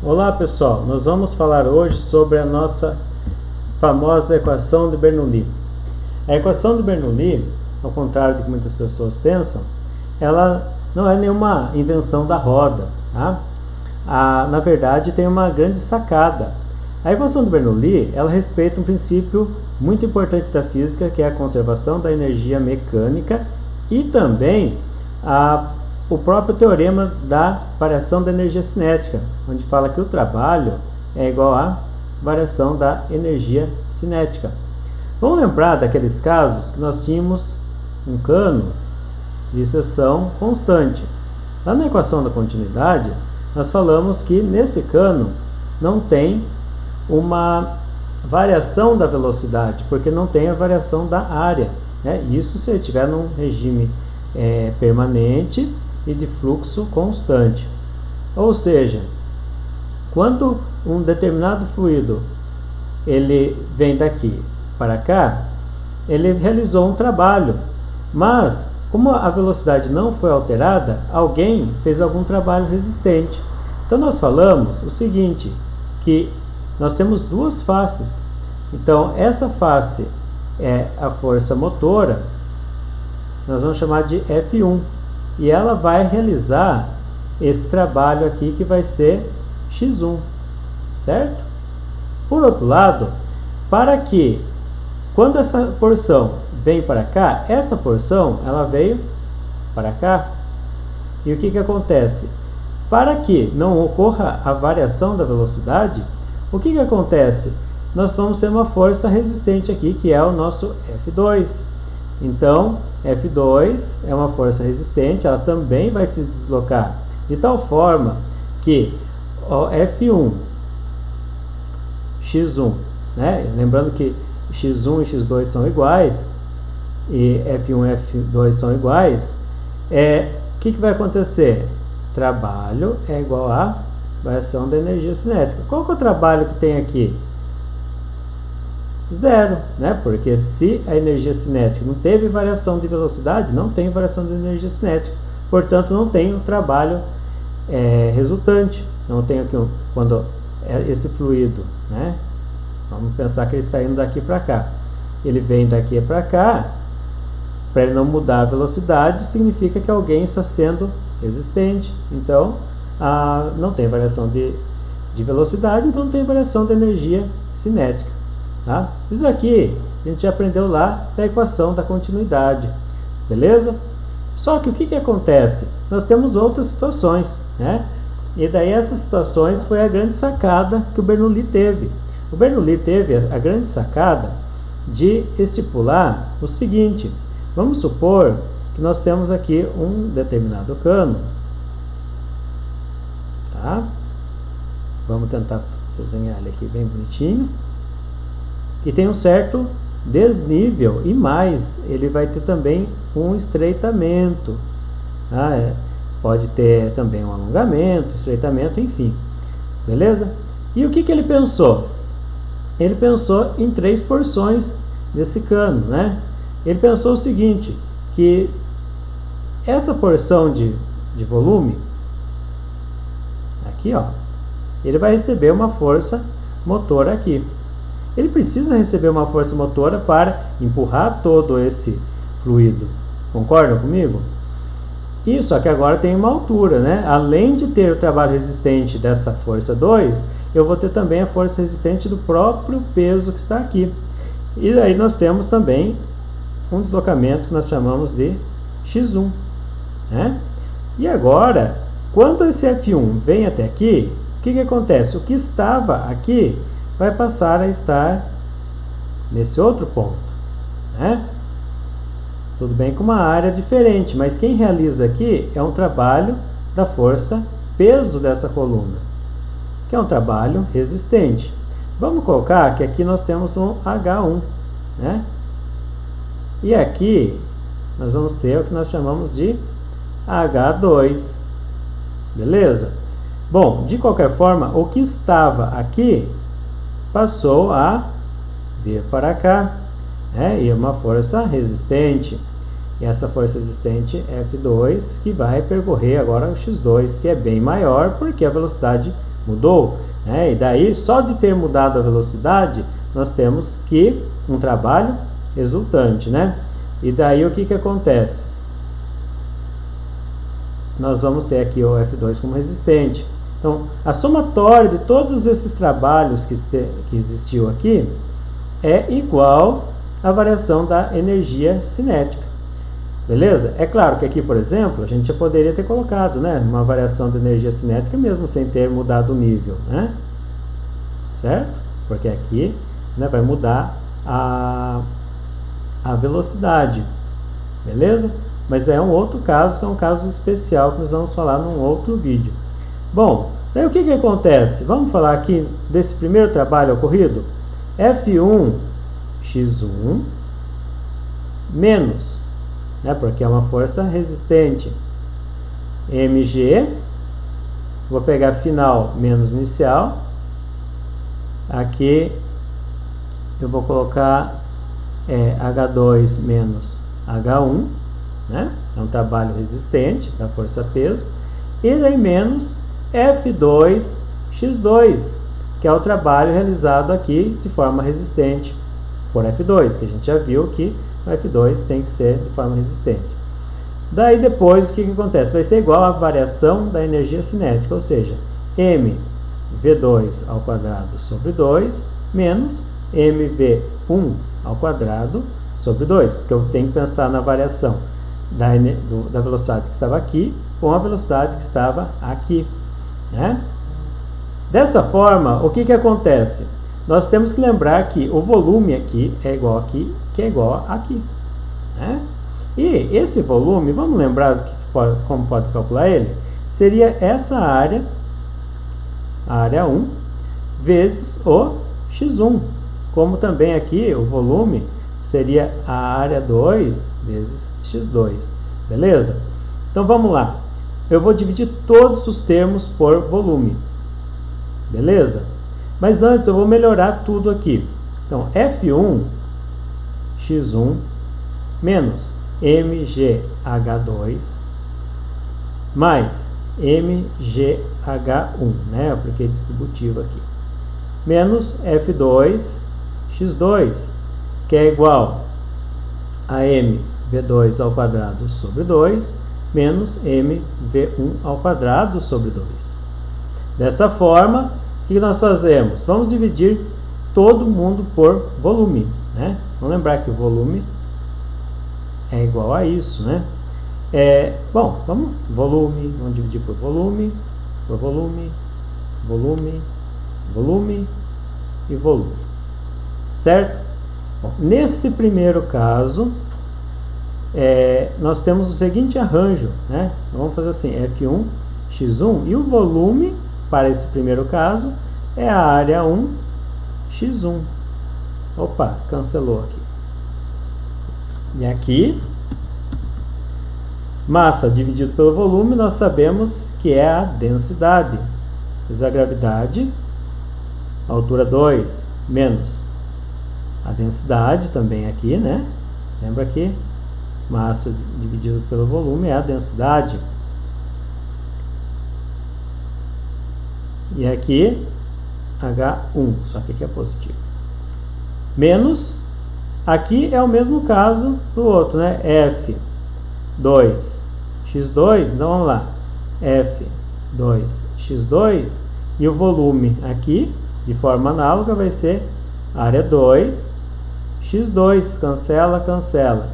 Olá pessoal, nós vamos falar hoje sobre a nossa famosa equação de Bernoulli. A equação de Bernoulli, ao contrário do que muitas pessoas pensam, ela não é nenhuma invenção da roda, tá? Na verdade tem uma grande sacada. A equação de Bernoulli, ela respeita um princípio muito importante da física, que é a conservação da energia mecânica e também o próprio teorema da variação da energia cinética, onde fala que o trabalho é igual à variação da energia cinética. Vamos lembrar daqueles casos que nós tínhamos um cano de seção constante. Lá na equação da continuidade, nós falamos que nesse cano não tem uma variação da velocidade, porque não tem a variação da área, né? Isso se ele estiver num regime permanente e de fluxo constante. Ou seja, quando um determinado fluido ele vem daqui para cá, ele realizou um trabalho, mas como a velocidade não foi alterada, alguém fez algum trabalho resistente. Então nós falamos o seguinte, que nós temos duas faces. Então essa face é a força motora, nós vamos chamar de F1, e ela vai realizar esse trabalho aqui que vai ser X1, certo? Por outro lado, para que quando essa porção vem para cá, essa porção ela veio para cá, e o que acontece? Para que não ocorra a variação da velocidade, o que acontece? Nós vamos ter uma força resistente aqui, que é o nosso F2. Então, F2 é uma força resistente, ela também vai se deslocar de tal forma que o F1, X1, né? Lembrando que X1 e X2 são iguais, e F1 e F2 são iguais, o que vai acontecer? Trabalho é igual a variação da energia cinética. Qual que é o trabalho que tem aqui? Zero, né? Porque se a energia cinética não teve variação de velocidade, não tem variação de energia cinética, portanto não tem o trabalho resultante. Não tem aqui quando esse fluido, né? Vamos pensar que ele está indo daqui para cá. Ele vem daqui para cá, para ele não mudar a velocidade, significa que alguém está sendo resistente. Então, não tem variação de velocidade, então não tem variação de energia cinética. Tá? Isso aqui a gente já aprendeu lá da equação da continuidade, beleza? Só que o que acontece? Nós temos outras situações, né? E daí essas situações foi a grande sacada que o Bernoulli teve. O Bernoulli teve a grande sacada de estipular o seguinte: vamos supor que nós temos aqui um determinado cano, tá? Vamos tentar desenhar ele aqui bem bonitinho. E tem um certo desnível, e mais, ele vai ter também um estreitamento. Pode ter também um alongamento, estreitamento, enfim. Beleza? E o que ele pensou? Ele pensou em 3 porções desse cano, né? Ele pensou o seguinte, que essa porção de volume, aqui ó, ele vai receber uma força motora aqui. Ele precisa receber uma força motora para empurrar todo esse fluido. Concordam comigo? Isso, só que agora tem uma altura, né? Além de ter o trabalho resistente dessa força 2, eu vou ter também a força resistente do próprio peso que está aqui. E aí nós temos também um deslocamento que nós chamamos de X1, né? E agora, quando esse F1 vem até aqui, o que acontece? O que estava aqui vai passar a estar nesse outro ponto, né? Tudo bem com uma área diferente, mas quem realiza aqui é um trabalho da força peso dessa coluna, que é um trabalho resistente. Vamos colocar que aqui nós temos um H1, né? E aqui nós vamos ter o que nós chamamos de H2, beleza? Bom, de qualquer forma, o que estava aqui passou a vir para cá, né? E uma força resistente. E essa força resistente F2 que vai percorrer agora o X2, que é bem maior, porque a velocidade mudou, né? E daí, só de ter mudado a velocidade, nós temos que um trabalho resultante, né? E daí o que acontece? Nós vamos ter aqui o F2 como resistente. Então, a somatória de todos esses trabalhos que existiu aqui é igual à variação da energia cinética. Beleza? É claro que aqui, por exemplo, a gente já poderia ter colocado, né, uma variação de energia cinética mesmo sem ter mudado o nível, né? Certo? Porque aqui, né, vai mudar a velocidade. Beleza? Mas é um outro caso, que é um caso especial que nós vamos falar num outro vídeo. Bom, daí o que acontece? Vamos falar aqui desse primeiro trabalho ocorrido? F1x1 menos, né, porque é uma força resistente, mg, vou pegar final menos inicial, aqui eu vou colocar H2 menos H1, né? É um trabalho resistente da força-peso, e daí menos F2x2, que é o trabalho realizado aqui de forma resistente por F2, que a gente já viu que o F2 tem que ser de forma resistente. Daí depois o que acontece? Vai ser igual à variação da energia cinética, ou seja, mv2 ao quadrado sobre 2 menos mv1 ao quadrado sobre 2, porque eu tenho que pensar na variação da velocidade que estava aqui com a velocidade que estava aqui, né? Dessa forma, o que acontece? Nós temos que lembrar que o volume aqui é igual aqui, que é igual aqui, né? E esse volume, vamos lembrar como pode calcular ele? Seria essa área, a área 1, vezes o x1. Como também aqui o volume seria a área 2 vezes x2. Beleza? Então vamos lá. Eu vou dividir todos os termos por volume. Beleza? Mas antes eu vou melhorar tudo aqui. Então, F1 x1 menos mgh2 mais mgh1, né? Eu apliquei distributivo aqui. Menos F2 x2, que é igual a mv2 ao quadrado sobre 2 menos mv1 ao quadrado sobre 2. Dessa forma, o que nós fazemos? Vamos dividir todo mundo por volume, né? Vamos lembrar que o volume é igual a isso, né? Bom, vamos dividir por volume, volume e volume, certo? Bom, nesse primeiro caso, nós temos o seguinte arranjo, né? Vamos fazer assim, F1 x1 e o volume para esse primeiro caso é a área 1 x1. Opa, cancelou aqui. E aqui, massa dividido pelo volume, nós sabemos que é a densidade. Vezes a gravidade, altura 2, menos a densidade também aqui, né? Lembra que massa dividido pelo volume é a densidade. E aqui, H1, só que aqui é positivo. Menos, aqui é o mesmo caso do outro, né? F2, x2, então vamos lá. F2, x2, e o volume aqui, de forma análoga, vai ser área 2, x2, cancela, cancela.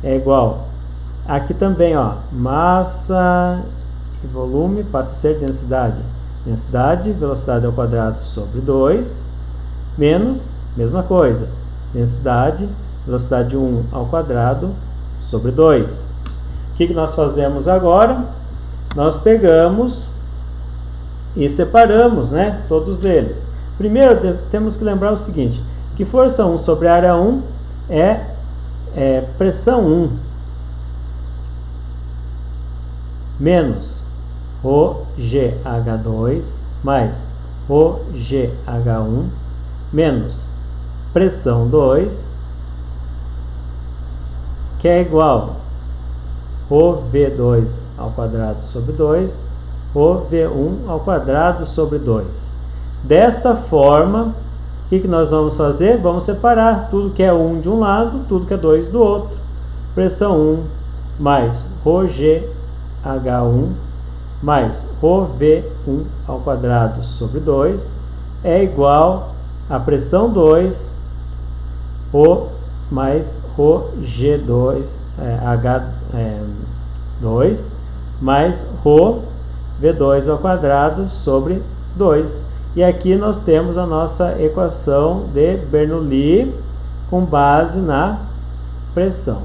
É igual, aqui também, ó, massa e volume passa a ser densidade. Densidade, velocidade ao quadrado sobre 2, menos, mesma coisa, densidade, velocidade 1 ao quadrado sobre 2. O que nós fazemos agora? Nós pegamos e separamos, né, todos eles. Primeiro, temos que lembrar o seguinte, que força 1 sobre área 1 é pressão 1 menos ρgh2 mais ρgh1 menos pressão 2, que é igual ρv2 ao quadrado sobre 2 ρV1 ao quadrado sobre 2. Dessa forma, o que nós vamos fazer? Vamos separar tudo que é 1 de um lado, tudo que é 2 do outro. Pressão 1 mais ρGH1 mais ρV1 ao quadrado sobre 2 é igual a pressão 2 mais ρG2 H2 mais ρV2 ao quadrado sobre 2. E aqui nós temos a nossa equação de Bernoulli com base na pressão.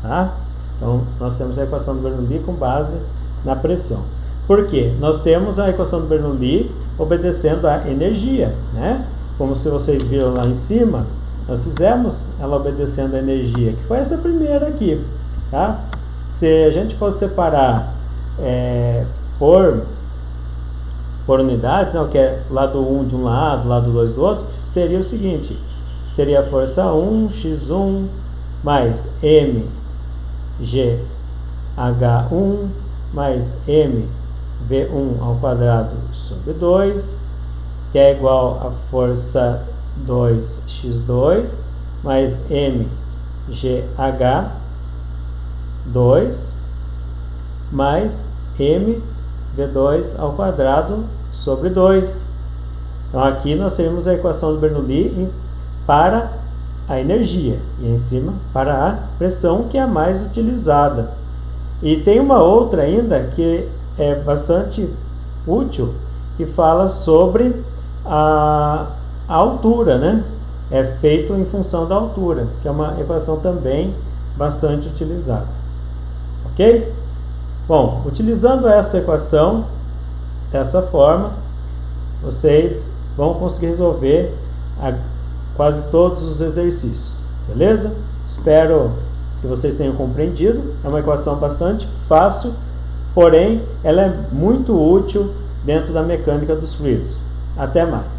Tá? Então, nós temos a equação do Bernoulli com base na pressão. Por quê? Nós temos a equação do Bernoulli obedecendo à energia, né? Como se vocês viram lá em cima, nós fizemos ela obedecendo à energia, que foi essa primeira aqui, tá? Se a gente fosse separar por unidades, né, que é lado 1 de um lado, lado 2 do outro, seria o seguinte, seria a força 1, x1 mais mgh1 mais mv1 ao quadrado sobre 2, que é igual a força 2x2 mais mgh2 mais mv2 ao quadrado sobre 2. Então aqui nós temos a equação do Bernoulli para a energia e em cima para a pressão, que é a mais utilizada. E tem uma outra ainda que é bastante útil, que fala sobre a altura, né? É feito em função da altura, que é uma equação também bastante utilizada. Ok? Bom, utilizando essa equação dessa forma, vocês vão conseguir resolver quase todos os exercícios, beleza? Espero que vocês tenham compreendido. É uma equação bastante fácil, porém ela é muito útil dentro da mecânica dos fluidos. Até mais!